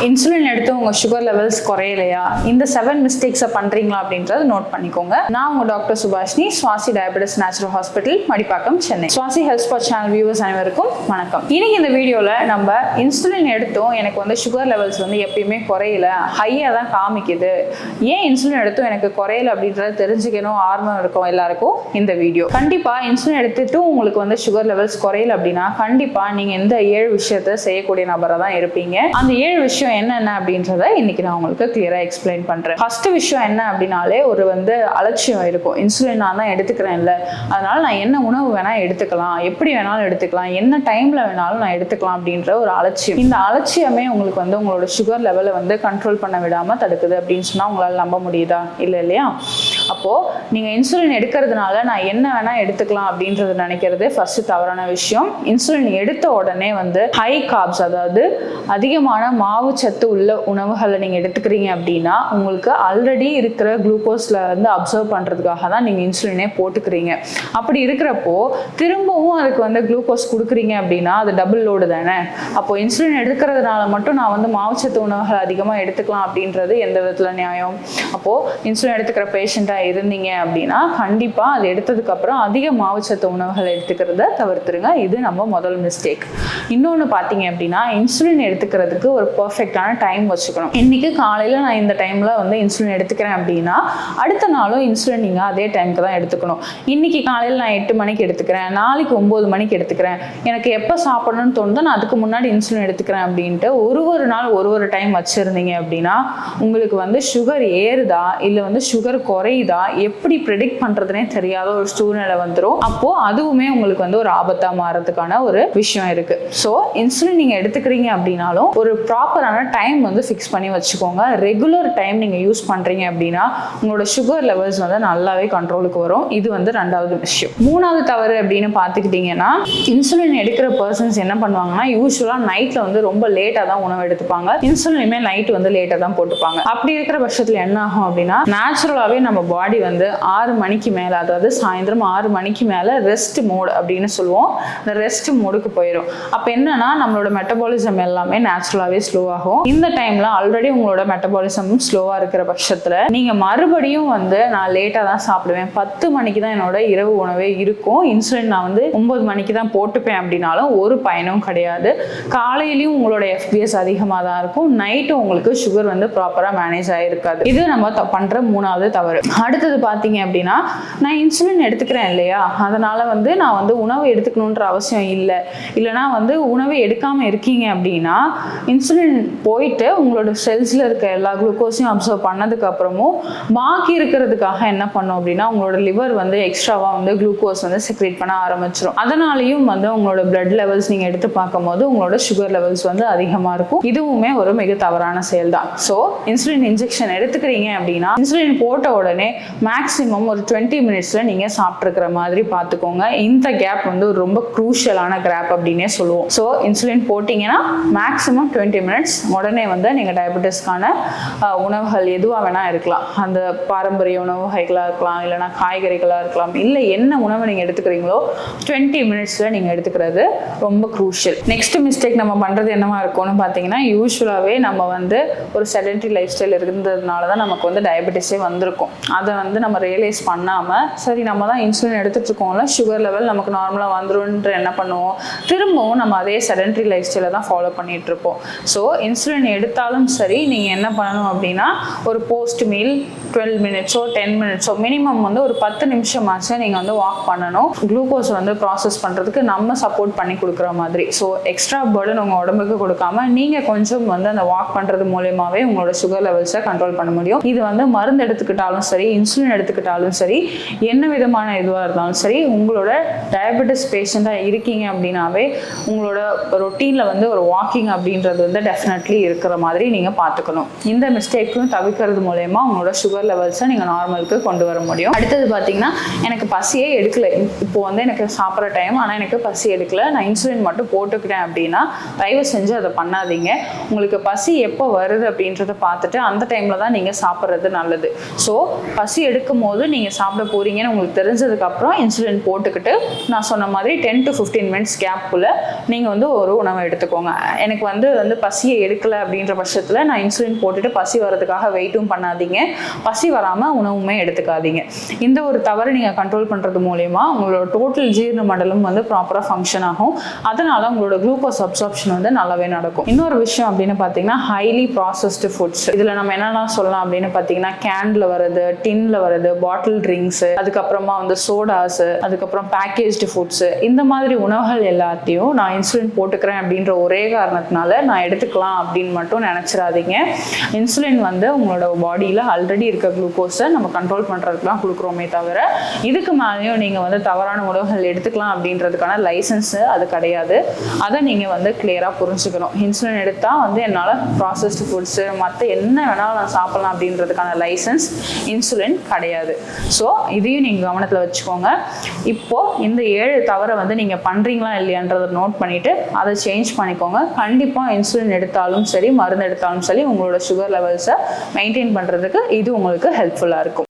Insulin எடுத்து உங்க sugar levels குறையலையா? இந்த 7 மிஸ்டேக்ஸை பண்றீங்களா அப்படின்றத நோட் பண்ணிக்கோங்க. நான் உங்க doctor Subhashini, Swasi diabetes natural hospital, Madipakkam, Chennai. Swasi health spot channel viewers அனைவருக்கும் வணக்கம். இன்னைக்கு இந்த வீடியோல நம்ம இன்சுலின் எடுத்தும் எனக்கு வந்து சுகர் லெவல்ஸ் வந்து எப்பயுமே குறையல, ஹையா தான் காமிக்குது, ஏன் இன்சுலின் எடுத்தும் எனக்கு குறையல அப்படின்றத தெரிஞ்சுக்கணும் ஆர்வம் இருக்கும் எல்லாருக்கும் இந்த வீடியோ. கண்டிப்பா இன்சுலின் எடுத்துட்டும் உங்களுக்கு வந்து சுகர் லெவல்ஸ் குறையல அப்படின்னா கண்டிப்பா நீங்க இந்த 7 விஷயத்த செய்யக்கூடிய நபரா தான் இருப்பீங்க. அந்த 7 விஷயம் என்னென்ன அப்படின்றத இன்னைக்கு நான் உங்களுக்கு கிளியரா எக்ஸ்பிளைன் பண்றேன். ஃபர்ஸ்ட் விஷயம் என்ன அப்படின்னாலே ஒரு வந்து அலட்சியம் இருக்கும். இன்சுலின் நான் தான் எடுத்துக்கிறேன் இல்ல, அதனால நான் என்ன உணவு வேணா எடுத்துக்கலாம், எப்படி வேணாலும் எடுத்துக்கலாம், என்ன டைம்ல வேணாலும் நான் எடுத்துக்கலாம் அப்படின்ற ஒரு அலட்சியம். இந்த அலட்சியமே உங்களுக்கு வந்து உங்களோட சுகர் லெவலை வந்து கண்ட்ரோல் பண்ண விடாம தடுக்குது அப்படின்னு சொன்னா உங்களால நம்ப முடியுதா? இல்லையா? அப்போ நீங்க இன்சுலின் எடுக்கிறதுனால நான் என்ன வேணா எடுத்துக்கலாம் அப்படின்றது நினைக்கிறது ஃபர்ஸ்ட் தவறான விஷயம். இன்சுலின் எடுத்த உடனே வந்து ஹை கார்ப்ஸ், அதாவது அதிகமான மாவு சத்து உள்ள உணவுகளை நீங்க எடுத்துக்கிறீங்க அப்படின்னா உங்களுக்கு ஆல்ரெடி இருக்கிற குளுக்கோஸ்ல வந்து அப்சர்வ் பண்றதுக்காக தான் நீங்க இன்சுலினே போட்டுக்கிறீங்க. அப்படி இருக்கிறப்போ திரும்பவும் அதுக்கு வந்து குளுக்கோஸ் கொடுக்குறீங்க அப்படின்னா அது டபுள் லோடு தானே. அப்போ இன்சுலின் எடுக்கிறதுனால மட்டும் நான் வந்து மாவுச்சத்து உணவுகள் அதிகமாக எடுத்துக்கலாம் அப்படின்றது எந்த விதத்துல நியாயம்? அப்போ இன்சுலின் எடுத்துக்கிற பேஷண்டா இருந்தீங்க அப்படின்னா கண்டிப்பா அது எடுத்ததுக்கு அப்புறம் அதிக மாவுச்சத்து உணவுகள் எடுத்துக்கிறத தவிர்த்துருங்க. இது நம்ம முதல் மிஸ்டேக். இன்னொன்னு பாத்தீங்க அப்படின்னா இன்சுலின் எடுத்துக்கிறதுக்கு ஒரு பர்ஃபெக்டான டைம் வச்சுக்கணும். இன்னைக்கு காலையில நான் இந்த டைம்ல வந்து இன்சுலின் எடுத்துக்கிறேன் அப்படின்னா அடுத்த நாளும் இன்சுலின் நீங்க அதே டைமுக்கு தான் எடுத்துக்கணும். இன்னைக்கு காலையில நான் 8 மணிக்கு எடுத்துக்கிறேன், நாளைக்கு 9 மணிக்கு எடுத்துக்கிறேன், எனக்கு எப்போ சாப்பிடணும்னு தோணுதோ நான் அதுக்கு முன்னாடி இன்சுலின் எடுத்துக்கிறேன் அப்படின்ட்டு ஒரு நாள் ஒரு டைம் வச்சிருந்தீங்க அப்படின்னா உங்களுக்கு வந்து சுகர் ஏறுதா இல்லை வந்து சுகர் குறையுதா எப்படி ப்ரெடிக்ட் பண்றதுனே தெரியாத ஒரு சூழ்நிலை வந்துடும். அப்போ அதுவுமே உங்களுக்கு வந்து ஒரு ஆபத்தா மாறதுக்கான ஒரு விஷயம் இருக்கு. ஸோ இன்சுலின் நீங்க எடுத்துக்கிறீங்க அப்படின்னாலும் ஒரு ப்ராப்பரான டைம் வந்து ஃபிக்ஸ் பண்ணி வச்சுக்கோங்க. ரெகுலர் டைம் நீங்க யூஸ் பண்றீங்க அப்படின்னா உங்களோட சுகர் லெவல்ஸ் வந்து நல்லாவே கண்ட்ரோலுக்கு வரும். இது வந்து ரெண்டாவது விஷயம். மூணாவது தவறு அப்படின்னு பார்த்துக்கிட்டீங்கன்னா இன்சுலின் எடுக்கிற பர்சன்ஸ் என்ன பண்ணுவாங்கன்னா யூஸ்வலா நைட்ல வந்து ரொம்ப லேட்டா தான் உணவு எடுத்துப்பாங்க. இன்சுலினுமே நைட் வந்து லேட்டா தான் போட்டுப்பாங்க. அப்படி இருக்கிற பட்சத்துல என்ன ஆகும் அப்படின்னா நேச்சுரலாவே நம்ம பாடி வந்து 6 மணிக்கு மேல, அதாவது சாயந்தரம் 6 மணிக்கு மேல ரெஸ்ட் மோட் அப்படின்னு சொல்லுவோம், இந்த ரெஸ்ட் மோடுக்கு போயிடும். அப்ப என்னன்னா நம்மளோட மெட்டபாலிசம் எல்லாமே நேச்சுரலாவே ஸ்லோ ஆகும். இந்த டைம்ல ஆல்ரெடி உங்களோட மெட்டபாலிசம் ஸ்லோவா இருக்கிற பட்சத்துல நீங்க மறுபடியும் வந்து நான் லேட்டா தான் சாப்பிடுவேன், 10 மணிக்கு தான் என்னோட இரவு உணவே இருக்கும், இன்சுலின் நான் வந்து 9 மணிக்கு தான் போட்டுப்பேன் அப்படின்னாலும் ஒரு பயனும் கிடையாது. காலையிலயும் உங்களோட FBS அதிகமாக தான் இருக்கும், நைட்டும் உங்களுக்கு சுகர் வந்து ப்ராப்பரா மேனேஜ் ஆகிருக்காது. இது நம்ம பண்ற மூணாவது தவறு. அடுத்தது பாத்தீங்க அப்படின்னா நான் இன்சுலின் எடுத்துக்கிறேன் இல்லையா, அதனால வந்து நான் வந்து உணவு எடுத்துக்கணுன்ற அவசியம் இல்லை, இல்லைனா வந்து உணவு எடுக்காம இருக்கீங்க அப்படின்னா இன்சுலின் போயிட்டு உங்களோட செல்ஸ்ல இருக்க எல்லா குளுக்கோஸையும் அப்சர்வ் பண்ணதுக்கு அப்புறமும் பாக்கி இருக்கிறதுக்காக என்ன பண்ணும் அப்படின்னா உங்களோட லிவர் வந்து எக்ஸ்ட்ராவா வந்து குளுக்கோஸ் வந்து செக்ரேட் பண்ண ஆரம்பிச்சிடும். அதனாலையும் வந்து உங்களோட பிளட் லெவல்ஸ் நீங்க எடுத்து பார்க்கும் போது உங்களோட சுகர் லெவல்ஸ் வந்து அதிகமா இருக்கும். இதுவுமே ஒரு மிக தவறான செயல் தான். ஸோ இன்சுலின் இன்ஜெக்ஷன் எடுத்துக்கிறீங்க அப்படின்னா இன்சுலின் போட்ட உடனே மேக்சிமம் ஒரு 20 மினிட்ஸ்ல நீங்க சாப்பிட்டுருக்கிற மாதிரி பார்த்துக்கோங்க. இந்த கேப் வந்து ரொம்ப குரூஷியலான கேப் அப்படின்னே சொல்லுவோம். ஸோ இன்சுலின் போட்டீங்கன்னா மேக்சிமம் 20 மினிட்ஸ் உடனே வந்து நீங்க டயபெட்டிஸ்க்கான உணவுகள் எதுவாக வேணா இருக்கலாம், அந்த பாரம்பரிய உணவு வகைகளாக இருக்கலாம், இல்லைனா காய்கறிகளாக இருக்கலாம், இல்லை என்ன உணவு நீங்கள் எடுத்துக்கிறீங்களோ 20 மினிட்ஸில் நீங்கள் எடுத்துக்கிறது ரொம்ப குரூஷியல். நெக்ஸ்ட் மிஸ்டேக் நம்ம பண்ணுறது என்னவா இருக்கும்னு பார்த்தீங்கன்னா யூஸ்வலாகவே நம்ம வந்து ஒரு செடென்டரி லைஃப் ஸ்டைல் இருந்ததுனால தான் நமக்கு வந்து டயபெட்டிஸே வந்திருக்கும். அதை வந்து நம்ம ரியலைஸ் பண்ணாமல் சரி நம்ம தான் இன்சுலின் எடுத்துகிட்டு இருக்கோம்ல, சுகர் லெவல் நமக்கு நார்மலாக வந்துரும்ன்ற என்ன பண்ணுவோம், திரும்பவும் நம்ம அதே செடென்டரி லைஃப் ஸ்டைலை தான் ஃபாலோ பண்ணிட்டு இருப்போம். ஸோ இன்சுலின் எடுத்தாலும் சரி நீங்கள் என்ன பண்ணணும் அப்படின்னா ஒரு போஸ்ட் மீல் 12 மினிட்ஸோ 10 மினிட்ஸோ மினிமம் வந்து ஒரு 10 நிமிஷமாச்சு நீங்கள் வந்து வாக் பண்ணணும். குளுக்கோஸ் வந்து ப்ராசஸ் பண்ணுறதுக்கு நம்ம சப்போர்ட் பண்ணி கொடுக்குற மாதிரி. ஸோ எக்ஸ்ட்ரா பர்டன் உங்கள் உடம்புக்கு கொடுக்காம நீங்கள் கொஞ்சம் வந்து அந்த வாக் பண்ணுறது மூலயமாவே உங்களோட சுகர் லெவல்ஸை கண்ட்ரோல் பண்ண முடியும். இது வந்து மருந்து எடுத்துக்கிட்டாலும் சரி, இன்சுலின் எடுத்துக்கிட்டாலும் சரி, என்ன விதமான இதுவாக இருந்தாலும் சரி, உங்களோட டயபெட்டிஸ் பேஷண்ட்டாக இருக்கீங்க அப்படின்னாவே உங்களோட ரொட்டீனில் வந்து ஒரு வாக்கிங் அப்படின்றது வந்து டெஃபினெட்லி இருக்கிற மாதிரி நீங்கள் பார்த்துக்கணும். இந்த மிஸ்டேக்கும் தவிர்க்கிறது மூலயமா உங்களோட சுகர் லெவல்ஸை நீங்கள் நார்மலுக்கு கொண்டு வர முடியும். அடுத்தது பார்த்தீங்கன்னா எனக்கு பசியே எடுக்கல, இப்போ வந்து எனக்கு சாப்பிட்ற டைம் ஆனால் எனக்கு பசி எடுக்கல, நான் இன்சுலின் மட்டும் போட்டுக்கிட்டேன் அப்படின்னா தயவு செஞ்சு அதை பண்ணாதீங்க. உங்களுக்கு பசி எப்போ வருது அப்படின்றத பார்த்துட்டு அந்த டைமில் தான் நீங்கள் சாப்பிட்றது நல்லது. ஸோ பசி எடுக்கும் போது நீங்கள் சாப்பிட போகிறீங்கன்னு உங்களுக்கு தெரிஞ்சதுக்கப்புறம் இன்சுலின் போட்டுக்கிட்டு நான் சொன்ன மாதிரி 10 to 15 மினிட்ஸ் கேப்புக்குள்ளே நீங்கள் வந்து ஒரு உணவை எடுத்துக்கோங்க. எனக்கு வந்து பசியை எடுக்கலை அப்படின்ற பட்சத்தில் நான் இன்சுலின் போட்டுட்டு பசி வர்றதுக்காக வெயிட்டும் பண்ணாதீங்க, பசி வராமல் உணவுமே எடுத்துக்காதீங்க. இந்த ஒரு தவறை நீங்கள் கண்ட்ரோல் பண்ணுறது மூலயமா உங்களோட டோட்டல் ஜீரண மண்டலம் வந்து ப்ராப்பராக ஃபங்க்ஷன் ஆகும். அதனால் உங்களோட குளுக்கோஸ் அப்சார்ப்ஷன் வந்து நல்லாவே நடக்கும். இன்னொரு விஷயம் அப்படின்னு பார்த்தீங்கன்னா ஹைலி ப்ராசஸ்டு ஃபுட்ஸ். இதில் நம்ம என்னெல்லாம் சொல்லலாம் அப்படின்னு பார்த்தீங்கன்னா கேனில் வருது, டின்ல வருது, பாட்டில் ட்ரிங்க்ஸு, அதுக்கப்புறமா வந்து சோடாஸு, அதுக்கப்புறம் பேக்கேஜ்டு ஃபுட்ஸு, இந்த மாதிரி உணவுகள் எல்லாத்தையும் நான் இன்சுலின் போட்டுக்கிறேன் அப்படின்ற ஒரே காரணத்தினால நான் எடுத்துக்கலாம் அப்படின்னு மட்டும் நினச்சிடாதீங்க. இன்சுலின் வந்து உங்களோட பாடியில் ஆல்ரெடி இருக்க குளுக்கோஸை நம்ம கண்ட்ரோல் பண்ணுறதுக்கு தான் கொடுக்குறோமே தவிர இதுக்கு மேலேயும் நீங்கள் வந்து தவறான உணவுகள் எடுத்துக்கலாம் அப்படின்றதுக்கான லைசன்ஸு அது கிடையாது. அதை நீங்கள் வந்து கிளியராக புரிஞ்சுக்கணும். இன்சுலின் எடுத்தால் வந்து என்னால் ப்ராசஸ்டு ஃபுட்ஸு மற்ற என்ன வேணாலும் நான் சாப்பிடலாம் அப்படின்றதுக்கான லைசன்ஸ் இன்சுலின் கிடையாது. ஸோ இதையும் நீங்கள் கவனத்தில் வச்சுக்கோங்க. இப்போது இந்த 7 தவறை வந்து நீங்கள் பண்ணுறீங்களா இல்லையான்றதை நோட் பண்ணிவிட்டு அதை சேஞ்ச் பண்ணிக்கோங்க. கண்டிப்பாக இன்சுலின் எடுத்தாலும் சரி, மருந்து எடுத்தாலும் சரி, உங்களோட சுகர் லெவல்ஸை மெயின்டைன் பண்ணுறதுக்கு இது உங்களுக்கு ஹெல்ப்ஃபுல்லாக இருக்கும்.